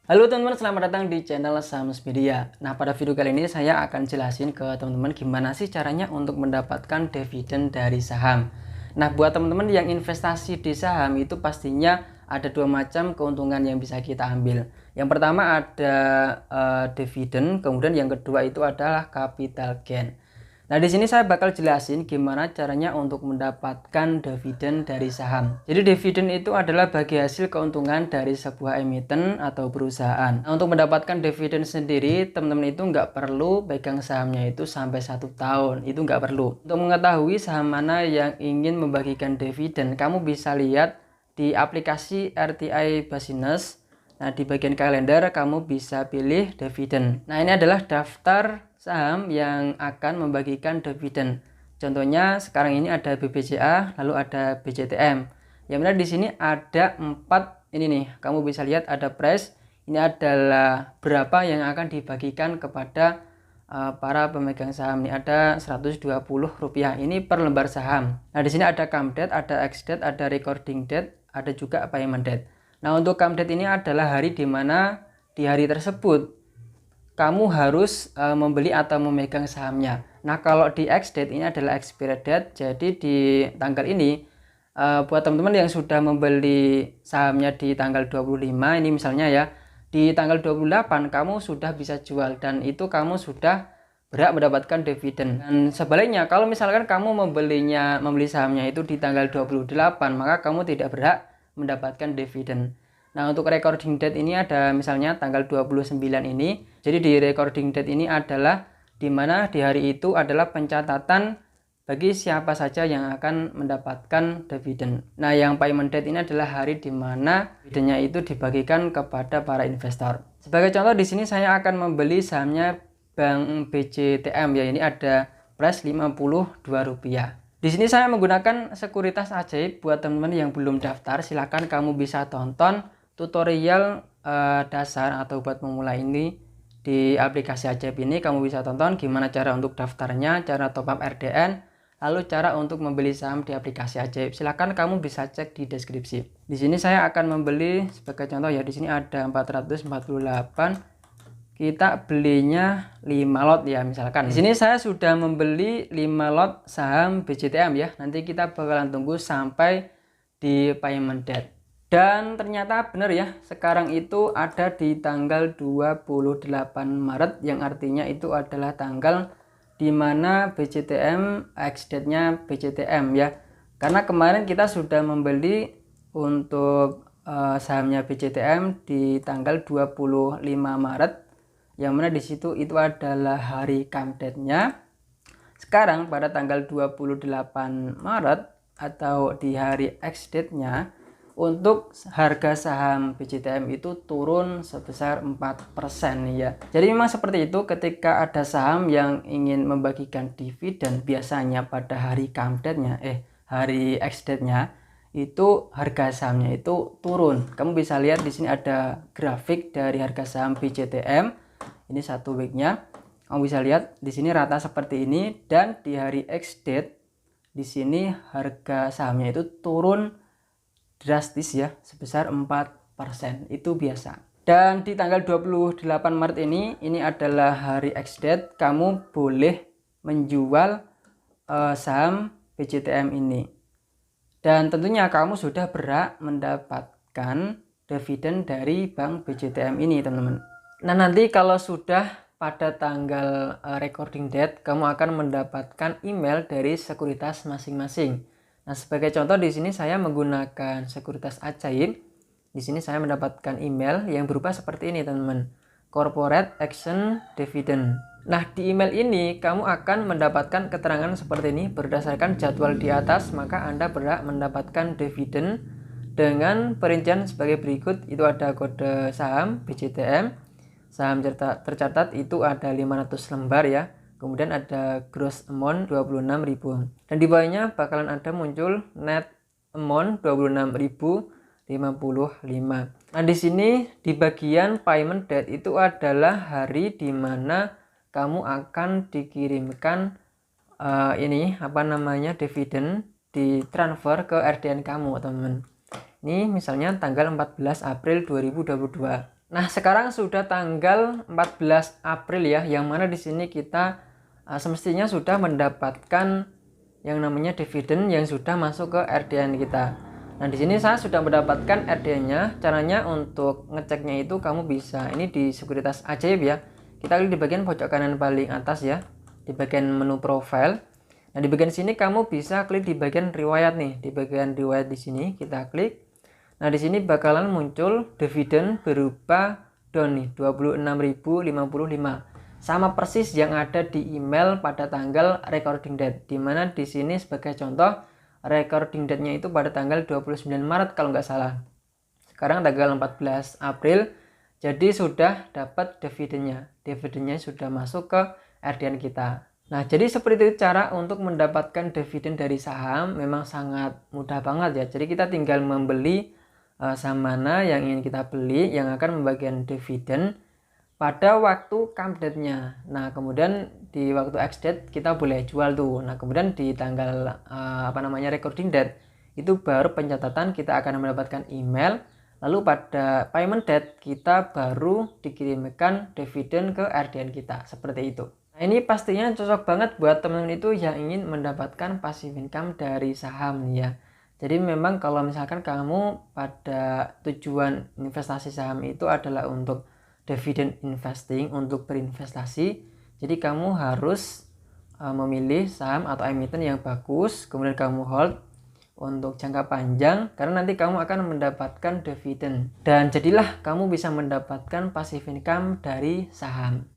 Halo teman-teman, selamat datang di channel Sams Media. Nah, pada video kali ini saya akan jelasin ke teman-teman gimana sih caranya untuk mendapatkan dividen dari saham. Nah, buat teman-teman yang investasi di saham itu pastinya ada dua macam keuntungan yang bisa kita ambil. Yang pertama ada dividen, kemudian yang kedua itu adalah capital gain. Nah, di sini saya bakal jelasin gimana caranya untuk mendapatkan dividen dari saham. Jadi dividen itu adalah bagi hasil keuntungan dari sebuah emiten atau perusahaan. Nah, untuk mendapatkan dividen sendiri, teman-teman itu nggak perlu pegang sahamnya itu sampai 1 tahun. Itu nggak perlu. Untuk mengetahui saham mana yang ingin membagikan dividen, kamu bisa lihat di aplikasi RTI Business. Nah, di bagian kalender kamu bisa pilih dividen. Nah, ini adalah daftar saham yang akan membagikan dividen. Contohnya sekarang ini ada BBCA, lalu ada BCTM. Yang mana di sini ada 4 ini nih. Kamu bisa lihat ada price. Ini adalah berapa yang akan dibagikan kepada para pemegang saham. Ini ada Rp120. Ini per lembar saham. Nah, di sini ada come date, ada ex date, ada recording date, ada juga payment date. Nah, untuk come date ini adalah hari di mana di hari tersebut kamu harus membeli atau memegang sahamnya. Nah, kalau di ex date ini adalah expiry date. Jadi di tanggal ini buat teman-teman yang sudah membeli sahamnya di tanggal 25 ini misalnya ya, di tanggal 28 kamu sudah bisa jual dan itu kamu sudah berhak mendapatkan dividen. Dan sebaliknya, kalau misalkan kamu membeli sahamnya itu di tanggal 28, maka kamu tidak berhak mendapatkan dividen. Nah, untuk recording date ini ada misalnya tanggal 29 ini. Jadi di recording date ini adalah dimana di hari itu adalah pencatatan bagi siapa saja yang akan mendapatkan dividen. Nah, yang payment date ini adalah hari dimana dividennya itu dibagikan kepada para investor. Sebagai contoh di sini saya akan membeli sahamnya Bank BCTM ya. Ini ada price Rp52. Di sini saya menggunakan sekuritas ajaib. Buat teman-teman yang belum daftar, silahkan kamu bisa tonton tutorial dasar atau buat pemula ini di aplikasi ajaib ini. Kamu bisa tonton gimana cara untuk daftarnya, cara top up RDN, lalu cara untuk membeli saham di aplikasi ajaib. Silahkan kamu bisa cek di deskripsi. Di sini saya akan membeli sebagai contoh ya. Di sini ada 448. Kita belinya 5 lot ya misalkan. Di sini saya sudah membeli 5 lot saham BCTM ya. Nanti kita bakalan tunggu sampai di payment date. Dan ternyata benar ya, sekarang itu ada di tanggal 28 Maret yang artinya itu adalah tanggal dimana BCTM ex date-nya BCTM ya. Karena kemarin kita sudah membeli untuk sahamnya BCTM di tanggal 25 Maret. Yang mana di situ itu adalah hari come date-nya. Sekarang pada tanggal 28 Maret atau di hari ex date-nya, untuk harga saham BCTM itu turun sebesar 4% ya. Jadi memang seperti itu, ketika ada saham yang ingin membagikan dividen biasanya pada hari come date-nya, hari ex date-nya, itu harga sahamnya itu turun. Kamu bisa lihat di sini ada grafik dari harga saham BCTM. Ini 1 week-nya. Kamu bisa lihat di sini rata seperti ini, dan di hari ex date di sini harga sahamnya itu turun drastis ya, sebesar 4%. Itu biasa. Dan di tanggal 28 Maret ini adalah hari ex date. Kamu boleh menjual saham BCTM ini. Dan tentunya kamu sudah berhak mendapatkan dividen dari bank BCTM ini, teman-teman. Nah, nanti kalau sudah pada tanggal recording date, kamu akan mendapatkan email dari sekuritas masing-masing. Nah, sebagai contoh di sini saya menggunakan sekuritas ajaib. Di sini saya mendapatkan email yang berupa seperti ini, teman-teman. Corporate Action Dividend. Nah, di email ini kamu akan mendapatkan keterangan seperti ini. Berdasarkan jadwal di atas, maka Anda berhak mendapatkan dividen dengan perincian sebagai berikut. Itu ada kode saham BCTM. Saham tercatat itu ada 500 lembar ya. Kemudian ada gross amount 26.000. Dan di bawahnya bakalan ada muncul net amount 26.055. Nah, di sini di bagian payment date itu adalah hari di mana kamu akan dikirimkan dividen ditransfer ke RDN kamu, teman-teman. Ini misalnya tanggal 14 April 2022. Nah, sekarang sudah tanggal 14 April ya, yang mana di sini kita semestinya sudah mendapatkan yang namanya dividen yang sudah masuk ke RDN kita. Nah, di sini saya sudah mendapatkan RDN-nya. Caranya untuk ngeceknya itu kamu bisa ini di Sekuritas Ajaib ya. Kita klik di bagian pojok kanan paling atas ya, di bagian menu profile. Nah, di bagian sini kamu bisa klik di bagian riwayat nih. Di bagian riwayat di sini kita klik. Nah, di sini bakalan muncul dividen berupa DON nih, 26.055. Sama persis yang ada di email pada tanggal recording date. Dimana di sini sebagai contoh recording date-nya itu pada tanggal 29 Maret kalau nggak salah. Sekarang tanggal 14 April. Jadi sudah dapat dividennya. Dividennya sudah masuk ke RDN kita. Nah, jadi seperti itu cara untuk mendapatkan dividen dari saham. Memang sangat mudah banget ya. Jadi kita tinggal membeli saham mana yang ingin kita beli yang akan membagikan dividen pada waktu come date-nya. Nah, kemudian di waktu ex date kita boleh jual tuh. Nah, kemudian di tanggal recording date itu baru pencatatan kita akan mendapatkan email. Lalu pada payment date kita baru dikirimkan dividen ke RDN kita. Seperti itu. Nah, ini pastinya cocok banget buat teman-teman itu yang ingin mendapatkan passive income dari saham nih ya. Jadi memang kalau misalkan kamu pada tujuan investasi saham itu adalah untuk dividend investing, untuk berinvestasi, jadi kamu harus memilih saham atau emiten yang bagus, kemudian kamu hold untuk jangka panjang karena nanti kamu akan mendapatkan dividen dan jadilah kamu bisa mendapatkan passive income dari saham.